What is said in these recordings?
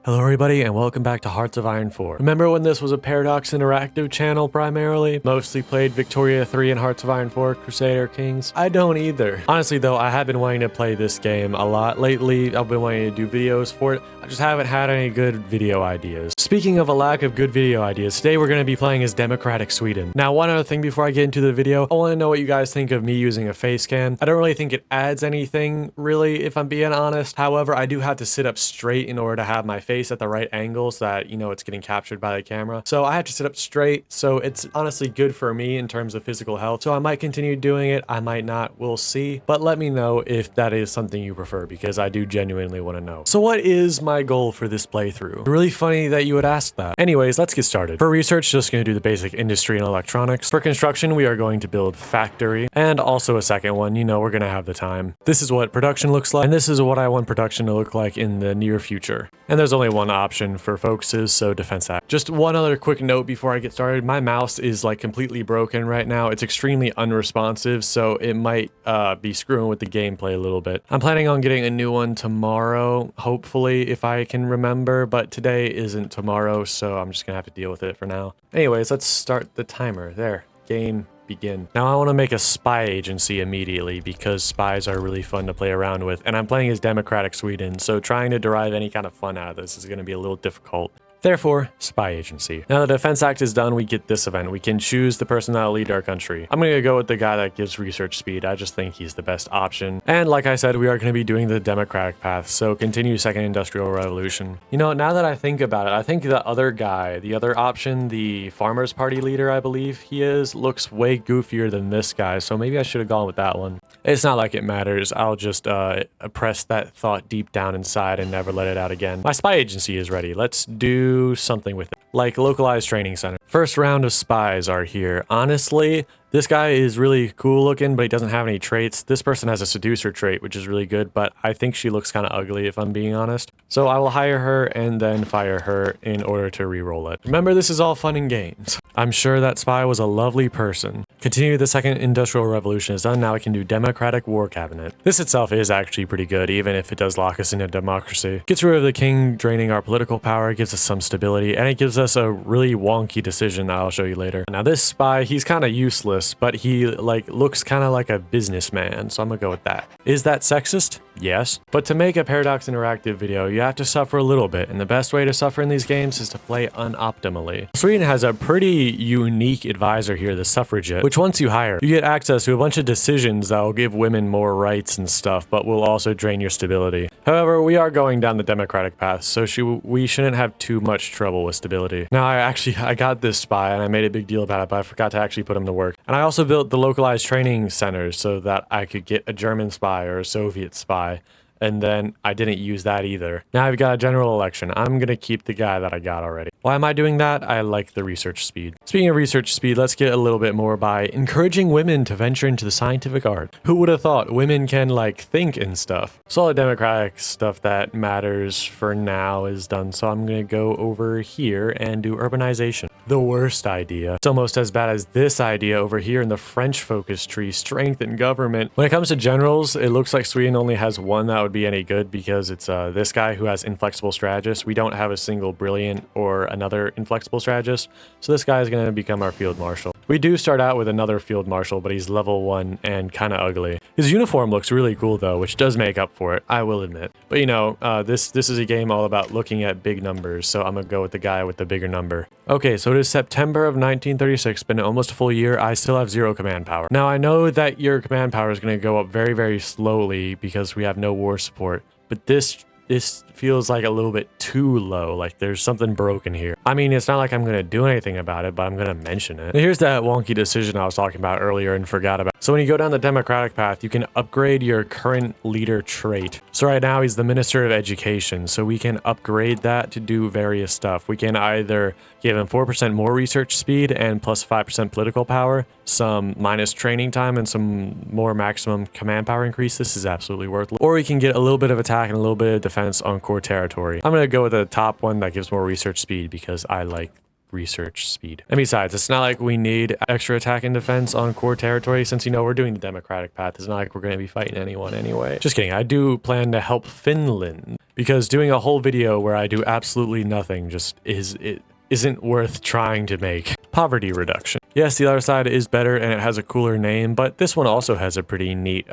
Hello everybody and welcome back to Hearts of Iron 4. Remember when this was a Paradox Interactive channel primarily? Mostly played Victoria 3 and Hearts of Iron 4 Crusader Kings? I don't either. Honestly though, I have been wanting to play this game a lot lately. I've been wanting to do videos for it. I just haven't had any good video ideas. Speaking of a lack of good video ideas, today we're going to be playing as Democratic Sweden. Now one other thing before I get into the video, I want to know what you guys think of me using a face cam. I don't really think it adds anything really if I'm being honest. However, I do have to sit up straight in order to have my face at the right angle so that, you know, it's getting captured by the camera. So I have to sit up straight. So it's honestly good for me in terms of physical health. So I might continue doing it. I might not. We'll see. But let me know if that is something you prefer because I do genuinely want to know. So what is my goal for this playthrough? Really funny that you would ask that. Anyways, let's get started. For research, just going to do the basic industry and electronics. For construction, we are going to build factory and also a second one. You know, we're going to have the time. This is what production looks like. And this is what I want production to look like in the near future. And there's only one option for focuses, so defense act. Just one other quick note before I get started. My mouse is like completely broken right now. It's extremely unresponsive, so it might be screwing with the gameplay a little bit. I'm planning on getting a new one tomorrow, hopefully, if I can remember, but today isn't tomorrow, so I'm just gonna have to deal with it for now. Anyways, let's start the timer. There, game begin. Now I want to make a spy agency immediately because spies are really fun to play around with, and I'm playing as Democratic Sweden, so trying to derive any kind of fun out of this is going to be a little difficult. Therefore, spy agency. Now the defense act is done, we get this event. We can choose the person that will lead our country. I'm gonna go with the guy that gives research speed. I just think he's the best option. And like I said, we are gonna be doing the democratic path, so continue second industrial revolution. You know, now that I think about it, I think the other guy, the other option, the farmers party leader, I believe he is, looks way goofier than this guy, so maybe I should have gone with that one. It's not like it matters. I'll just oppress that thought deep down inside and never let it out again. My spy agency is ready. Let's do something with it, like localized training center. First round of spies are here. Honestly, this guy is really cool looking, but he doesn't have any traits. This person has a seducer trait, which is really good, but I think she looks kind of ugly if I'm being honest. So I will hire her and then fire her in order to re-roll it. Remember, this is all fun and games. I'm sure that spy was a lovely person. Continue, the second industrial revolution is done. Now we can do democratic war cabinet. This itself is actually pretty good, even if it does lock us into democracy. Gets rid of the king, draining our political power, gives us some stability, and it gives us a really wonky decision that I'll show you later. Now this spy, he's kind of useless, but he like looks kind of like a businessman, so I'm gonna go with that. Is that sexist? Yes. But to make a Paradox Interactive video, you have to suffer a little bit, and the best way to suffer in these games is to play unoptimally. Sweden has a pretty unique advisor here, the suffragette, which once you hire, you get access to a bunch of decisions that will give women more rights and stuff, but will also drain your stability. However, we are going down the democratic path, so we shouldn't have too much trouble with stability. Now, I got this spy, and I made a big deal about it, but I forgot to actually put him to work. And I also built the localized training centers so that I could get a German spy or a Soviet spy. And then I didn't use that either. Now I've got a general election. I'm gonna keep the guy that I got already. Why am I doing that? I like the research speed. Speaking of research speed, let's get a little bit more by encouraging women to venture into the scientific art. Who would have thought women can like think and stuff? So all the democratic stuff that matters for now is done. So I'm gonna go over here and do urbanization. The worst idea. It's almost as bad as this idea over here in the French focus tree, strength and government. When it comes to generals, it looks like Sweden only has one that would be any good because it's this guy who has inflexible strategist. We don't have a single brilliant or another inflexible strategist, so this guy is going to become our field marshal. We do start out with another field marshal, but he's level 1 and kind of ugly. His uniform looks really cool though, which does make up for it, I will admit. But you know, this is a game all about looking at big numbers, so I'm gonna go with the guy with the bigger number. Okay, so it is September of 1936, been almost a full year. I still have 0 command power. Now I know that your command power is going to go up very, very slowly because we have no war support, but this feels like a little bit too low, like there's something broken here. I mean, it's not like I'm going to do anything about it, but I'm going to mention it. Now, here's that wonky decision I was talking about earlier and forgot about. So when you go down the democratic path, you can upgrade your current leader trait. So right now he's the Minister of Education, so we can upgrade that to do various stuff. We can either give him 4% more research speed and plus 5% political power, some minus training time, and some more maximum command power increase. This is absolutely worthless. Or we can get a little bit of attack and a little bit of defense on core territory. I'm going to go with the top one that gives more research speed because I like research speed. And besides, it's not like we need extra attack and defense on core territory since, you know, we're doing the democratic path. It's not like we're going to be fighting anyone anyway. Just kidding. I do plan to help Finland because doing a whole video where I do absolutely nothing just isn't worth trying to make. Poverty reduction. Yes, the other side is better and it has a cooler name, but this one also has a pretty neat,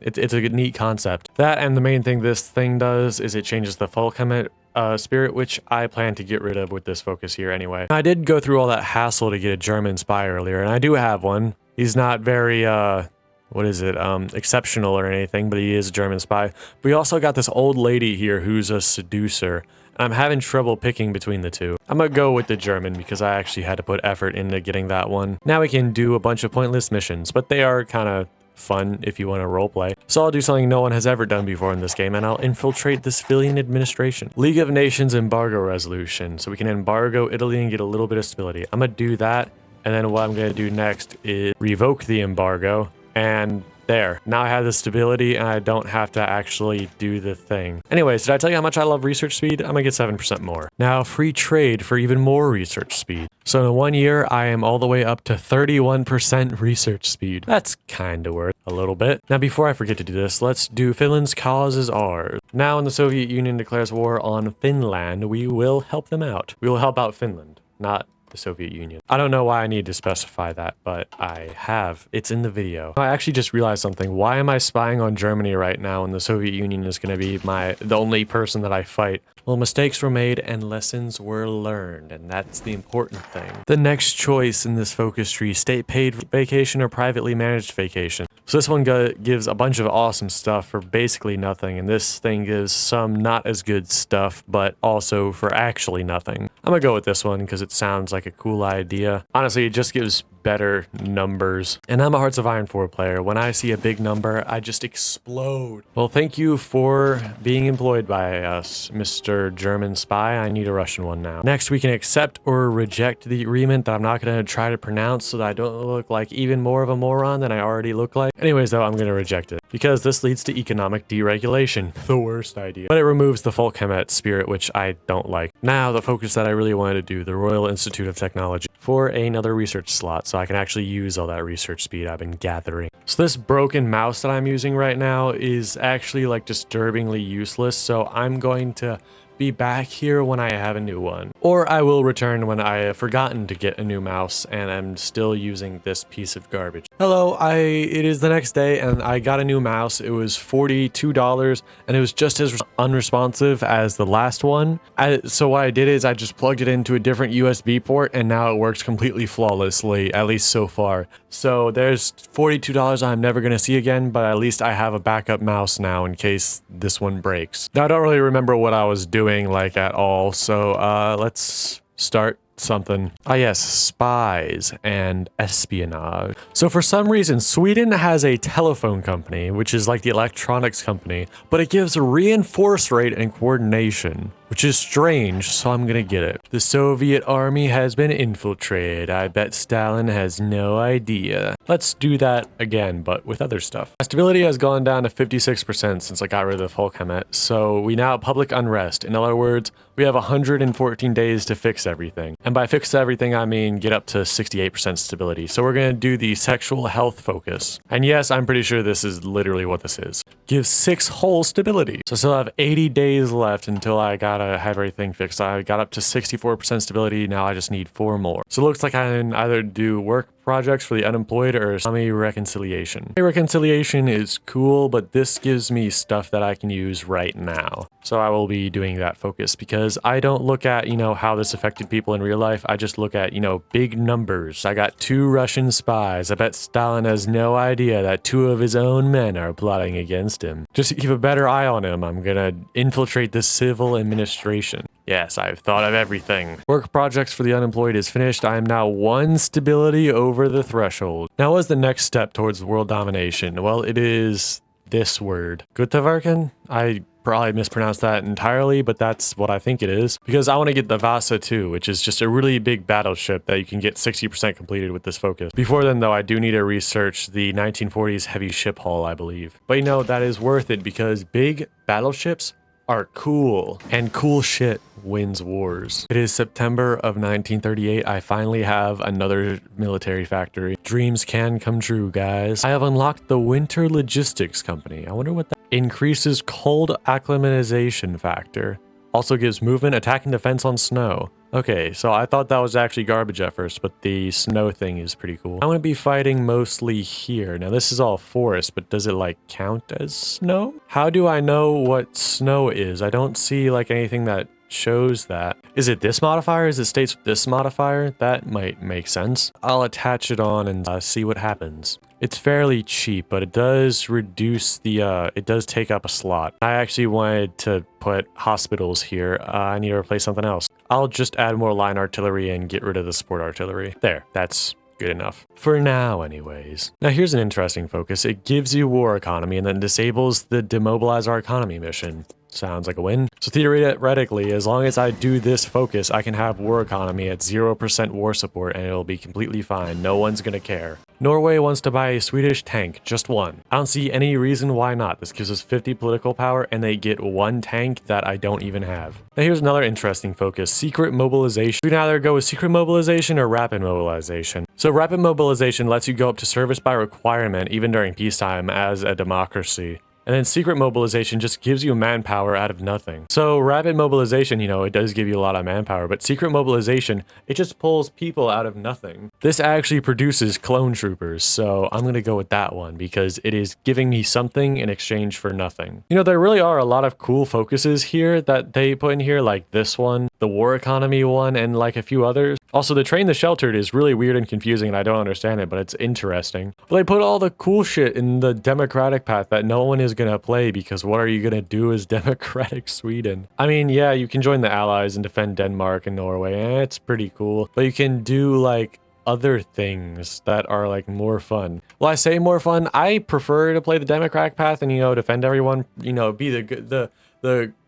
it's a neat concept. That and the main thing this thing does is it changes the Volkhemet spirit, which I plan to get rid of with this focus here anyway. I did go through all that hassle to get a German spy earlier, and I do have one. He's not very, what is it, exceptional or anything, but he is a German spy. We also got this old lady here who's a seducer. I'm having trouble picking between the two. I'm gonna go with the German because I actually had to put effort into getting that one. Now we can do a bunch of pointless missions, but they are kind of fun if you want to roleplay. So I'll do something no one has ever done before in this game, and I'll infiltrate the civilian administration. League of Nations embargo resolution, so we can embargo Italy and get a little bit of stability. I'm gonna do that, and then what I'm gonna do next is revoke the embargo, and there. Now I have the stability and I don't have to actually do the thing. Anyways, did I tell you how much I love research speed? I'm gonna get 7% more. Now free trade for even more research speed. So in 1 year, I am all the way up to 31% research speed. That's kind of worth a little bit. Now before I forget to do this, let's do Finland's cause is ours. Now when the Soviet Union declares war on Finland, we will help them out. We will help out Finland, not the Soviet Union. I don't know why I need to specify that, but I have. It's in the video. I actually just realized something. Why am I spying on Germany right now when the Soviet Union is going to be the only person that I fight? Well, mistakes were made and lessons were learned, and that's the important thing. The next choice in this focus tree, state paid vacation or privately managed vacation. So this one gives a bunch of awesome stuff for basically nothing, and this thing gives some not as good stuff, but also for actually nothing. I'm gonna go with this one because it sounds like a cool idea. Honestly, it just gives better numbers. And I'm a Hearts of Iron 4 player. When I see a big number, I just explode. Well, thank you for being employed by us, Mr. German spy. I need a Russian one now. Next, we can accept or reject the agreement that I'm not going to try to pronounce so that I don't look like even more of a moron than I already look like. Anyways, though, I'm going to reject it because this leads to economic deregulation. The worst idea. But it removes the Volkhemet spirit, which I don't like. Now, the focus that I really wanted to do, the Royal Institute of Technology, for another research slot so I can actually use all that research speed I've been gathering. So this broken mouse that I'm using right now is actually like disturbingly useless, so I'm going to be back here when I have a new one. Or I will return when I have forgotten to get a new mouse and I'm still using this piece of garbage. Hello, it is the next day and I got a new mouse. It was $42 and it was just as unresponsive as the last one. So what I did is I just plugged it into a different USB port and now it works completely flawlessly, at least so far. So there's $42 I'm never going to see again, but at least I have a backup mouse now in case this one breaks. Now I don't really remember what I was doing like at all, so let's start something. Ah yes, spies and espionage. So for some reason, Sweden has a telephone company, which is like the electronics company, but it gives a reinforce rate and coordination, which is strange, so I'm gonna get it. The Soviet army has been infiltrated. I bet Stalin has no idea. Let's do that again, but with other stuff. My stability has gone down to 56% since I got rid of the Volkhemet, so we now have public unrest. In other words, we have 114 days to fix everything. And by fix everything, I mean get up to 68% stability. So we're gonna do the sexual health focus. And yes, I'm pretty sure this is literally what this is. Give 6 whole stability. So I still have 80 days left until I gotta have everything fixed. I got up to 64% stability, now I just need 4 more. So it looks like I can either do work projects for the unemployed or Sami reconciliation. Reconciliation is cool, but this gives me stuff that I can use right now. So I will be doing that focus because I don't look at, you know, how this affected people in real life. I just look at, you know, big numbers. I got 2 Russian spies. I bet Stalin has no idea that 2 of his own men are plotting against him. Just to keep a better eye on him, I'm gonna infiltrate the civil administration. Yes, I've thought of everything. Work projects for the unemployed is finished. I am now 1 stability over the threshold. Now, what's the next step towards world domination? Well, it is this word. Gutaverken? I probably mispronounced that entirely, but that's what I think it is. Because I want to get the Vasa too, which is just a really big battleship that you can get 60% completed with this focus. Before then, though, I do need to research the 1940s heavy ship hull, I believe. But you know, that is worth it because big battleships are cool, and cool shit wins wars. It is September of 1938. I finally have another military factory. Dreams can come true, guys. I have unlocked the Winter Logistics Company. I wonder what that increases cold acclimatization factor. Also gives movement, attack, and defense on snow. Okay, so I thought that was actually garbage at first, but the snow thing is pretty cool. I'm gonna be fighting mostly here. Now this is all forest, but does it like count as snow? How do I know what snow is? I don't see like anything that shows that. Is it this modifier? Is it states with this modifier? That might make sense. I'll attach it on and see what happens. It's fairly cheap, but it does reduce the, it does take up a slot. I actually wanted to put hospitals here. I need to replace something else. I'll just add more line artillery and get rid of the support artillery. There, that's good enough. For now, anyways. Now here's an interesting focus. It gives you war economy and then disables the demobilize our economy mission. Sounds like a win. So theoretically, as long as I do this focus, I can have war economy at 0% war support and it'll be completely fine. No one's gonna care. Norway wants to buy a Swedish tank, just one. I don't see any reason why not. This gives us 50 political power and they get one tank that I don't even have. Now here's another interesting focus, secret mobilization. We can either go with secret mobilization or rapid mobilization. So rapid mobilization lets you go up to service by requirement even during peacetime as a democracy. And then secret mobilization just gives you manpower out of nothing. So rapid mobilization, you know, it does give you a lot of manpower, but secret mobilization, it just pulls people out of nothing. This actually produces clone troopers, so I'm gonna go with that one because it is giving me something in exchange for nothing. You know, there really are a lot of cool focuses here that they put in here, like this one, the war economy one, and like a few others. Also, the train the sheltered is really weird and confusing and I don't understand it, but it's interesting. But they put all the cool shit in the democratic path that no one is gonna play because what are you gonna do as democratic Sweden? I mean, yeah, you can join the Allies and defend Denmark and Norway, and it's pretty cool. But you can do like other things that are like more fun. Well, I say more fun. I prefer to play the democratic path and, you know, defend everyone, you know, be the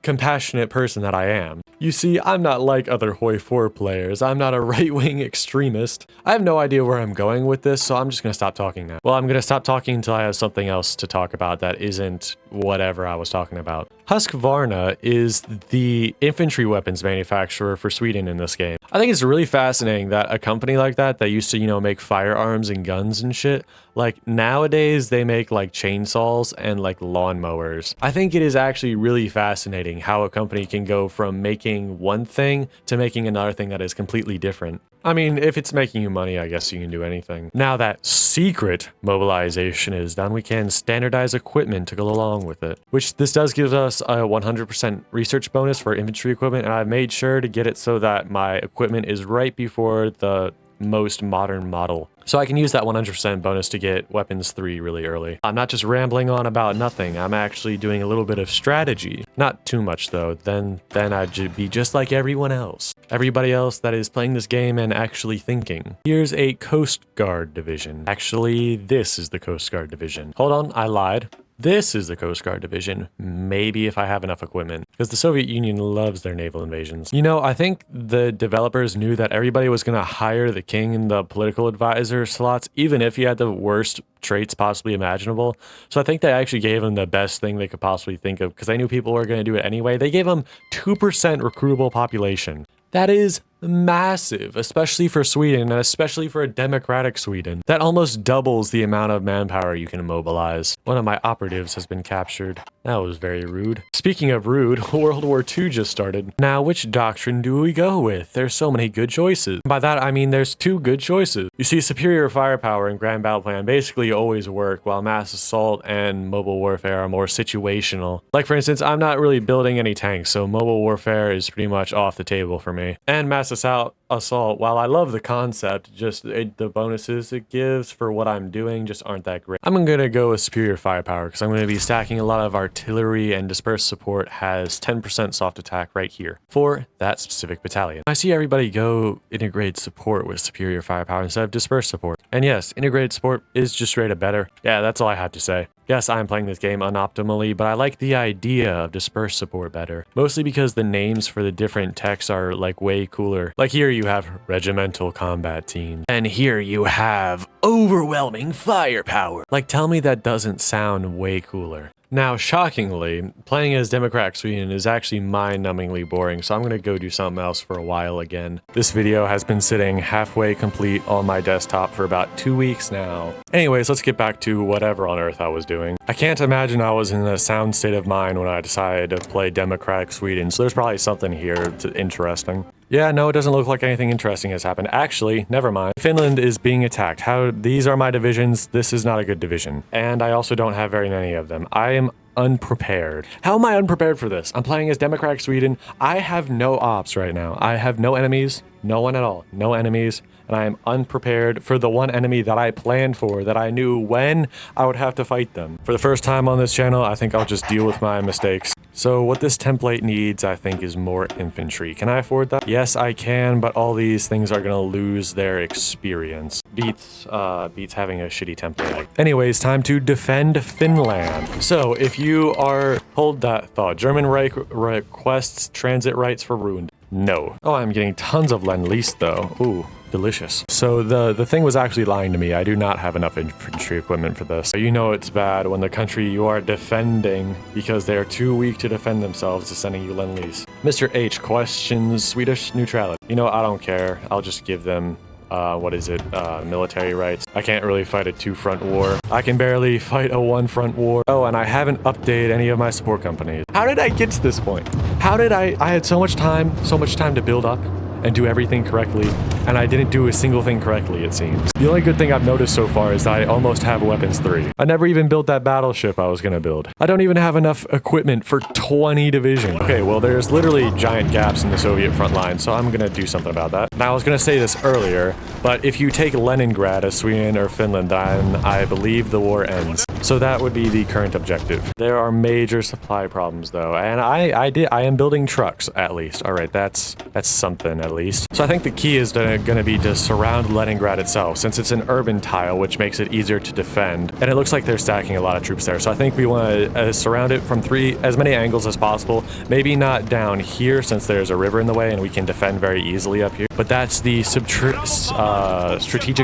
compassionate person that I am. You see, I'm not like other Hoi4 players. I'm not a right-wing extremist. I have no idea where I'm going with this, so I'm just gonna stop talking now. Well, I'm gonna stop talking until I have something else to talk about that isn't whatever I was talking about. Husqvarna is the infantry weapons manufacturer for Sweden in this game. I think it's really fascinating that a company like that used to, you know, make firearms and guns and shit, like nowadays they make like chainsaws and like lawnmowers. I think it is actually really fascinating how a company can go from making one thing to making another thing that is completely different. I mean, if it's making you money, I guess you can do anything. Now that secret mobilization is done, we can standardize equipment to go along with it, which this does give us a 100% research bonus for infantry equipment, and I've made sure to get it so that my equipment is right before the most modern model. So I can use that 100% bonus to get weapons 3 really early. I'm not just rambling on about nothing. I'm actually doing a little bit of strategy. Not too much though. Then I'd be just like everyone else. Everybody else that is playing this game and actually thinking. Here's a Coast Guard division. Actually, this is the Coast Guard division. Hold on, I lied. This is the Coast Guard division, maybe if I have enough equipment, because the Soviet Union loves their naval invasions. You know, I think the developers knew that everybody was going to hire the king in the political advisor slots, even if he had the worst traits possibly imaginable. So I think they actually gave him the best thing they could possibly think of, because they knew people were going to do it anyway. They gave him 2% recruitable population. That is massive, especially for Sweden, and especially for a democratic Sweden. That almost doubles the amount of manpower you can mobilize. One of my operatives has been captured. That was very rude. Speaking of rude, World War II just started. Now, which doctrine do we go with? There's so many good choices. By that, I mean there's 2 good choices. You see, superior firepower and grand battle plan basically always work, while mass assault and mobile warfare are more situational. Like, for instance, I'm not really building any tanks, so mobile warfare is pretty much off the table for me. And mass assault, while I love the concept, just the bonuses it gives for what I'm doing just aren't that great. I'm gonna go with superior firepower because I'm gonna be stacking a lot of artillery, and dispersed support has 10% soft attack right here for that specific battalion. I see everybody go integrated support with superior firepower instead of dispersed support. And yes, integrated support is just straight up better. Yeah, that's all I have to say. Yes, I'm playing this game unoptimally, but I like the idea of dispersed support better. Mostly because the names for the different techs are like way cooler. Like here you have regimental combat team, and here you have overwhelming firepower. Like, tell me that doesn't sound way cooler. Now, shockingly, playing as Democrat Sweden is actually mind-numbingly boring, so I'm gonna go do something else for a while again. This video has been sitting halfway complete on my desktop for about 2 weeks now. Anyways, let's get back to whatever on earth I was doing. I can't imagine I was in a sound state of mind when I decided to play Democratic Sweden, so there's probably something here interesting. Yeah, no, it doesn't look like anything interesting has happened. Actually, never mind. Finland is being attacked. These are my divisions. This is not a good division. And I also don't have very many of them. I am unprepared. How am I unprepared for this? I'm playing as Democratic Sweden. I have no ops right now. I have no enemies. No one at all. No enemies. And I am unprepared for the one enemy that I planned for, that I knew when I would have to fight them. For the first time on this channel, I think I'll just deal with my mistakes. So what this template needs, I think, is more infantry. Can I afford that? Yes, I can, but all these things are gonna lose their experience. Beats having a shitty template. Anyways, time to defend Finland. So if you are, hold that thought. German Reich requests transit rights for ruined. No. Oh, I'm getting tons of Lend-Lease though. Ooh. Delicious. So the thing was actually lying to me. I do not have enough infantry equipment for this. You know it's bad when the country you are defending, because they are too weak to defend themselves, is sending you Lend-Lease. Mr. H questions Swedish neutrality. You know, I don't care. I'll just give them military rights. I can't really fight a 2-front war. I can barely fight a 1-front war. Oh, and I haven't updated any of my support companies. How did I get to this point? How did I had so much time to build up and do everything correctly, and I didn't do a single thing correctly, it seems. The only good thing I've noticed so far is that I almost have weapons 3. I never even built that battleship I was gonna build. I don't even have enough equipment for 20 divisions. Okay, well, there's literally giant gaps in the Soviet front line, so I'm gonna do something about that. Now, I was gonna say this earlier, but if you take Leningrad as Sweden or Finland, then I believe the war ends. So that would be the current objective. There are major supply problems though, and I am building trucks at least. All right, that's something at least. So I think the key is gonna be to surround Leningrad itself, since it's an urban tile, which makes it easier to defend. And it looks like they're stacking a lot of troops there. So I think we want to surround it from as many angles as possible. Maybe not down here, since there's a river in the way and we can defend very easily up here. But that's the strategic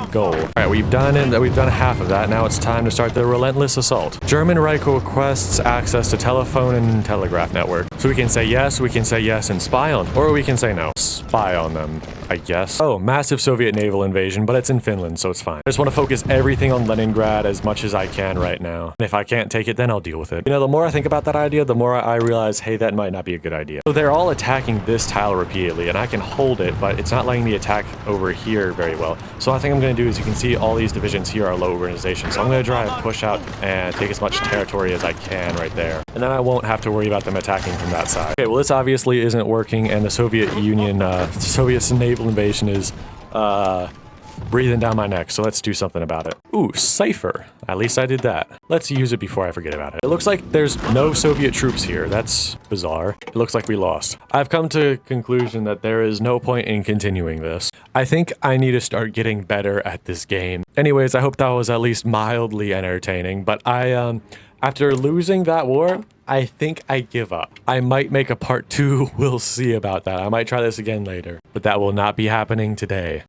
goal. All right, we've done half of that. Now it's time to start the relentless assault. German Reich requests access to telephone and telegraph network. So we can say yes and spy on, or we can say no. Spy on them, I guess. Oh, massive Soviet naval invasion, but it's in Finland, so it's fine. I just want to focus everything on Leningrad as much as I can right now. And if I can't take it, then I'll deal with it. You know, the more I think about that idea, the more I realize, hey, that might not be a good idea. So they're all attacking this tile repeatedly, and I can hold it, but it's not letting me attack over here very well. So what I think I'm going to do is, you can see all these divisions here are low organization. So I'm going to try and push out and take as much territory as I can right there. And then I won't have to worry about them attacking from that side. Okay, well, this obviously isn't working, and the Soviet Union, Soviet's naval invasion is breathing down my neck, so let's do something about it. Ooh, Cipher. At least I did that. Let's use it before I forget about it. It looks like there's no Soviet troops here. That's bizarre. It looks like we lost. I've come to a conclusion that there is no point in continuing this. I think I need to start getting better at this game. Anyways, I hope that was at least mildly entertaining, but after losing that war, I think I give up. I might make a part 2. We'll see about that. I might try this again later, but that will not be happening today.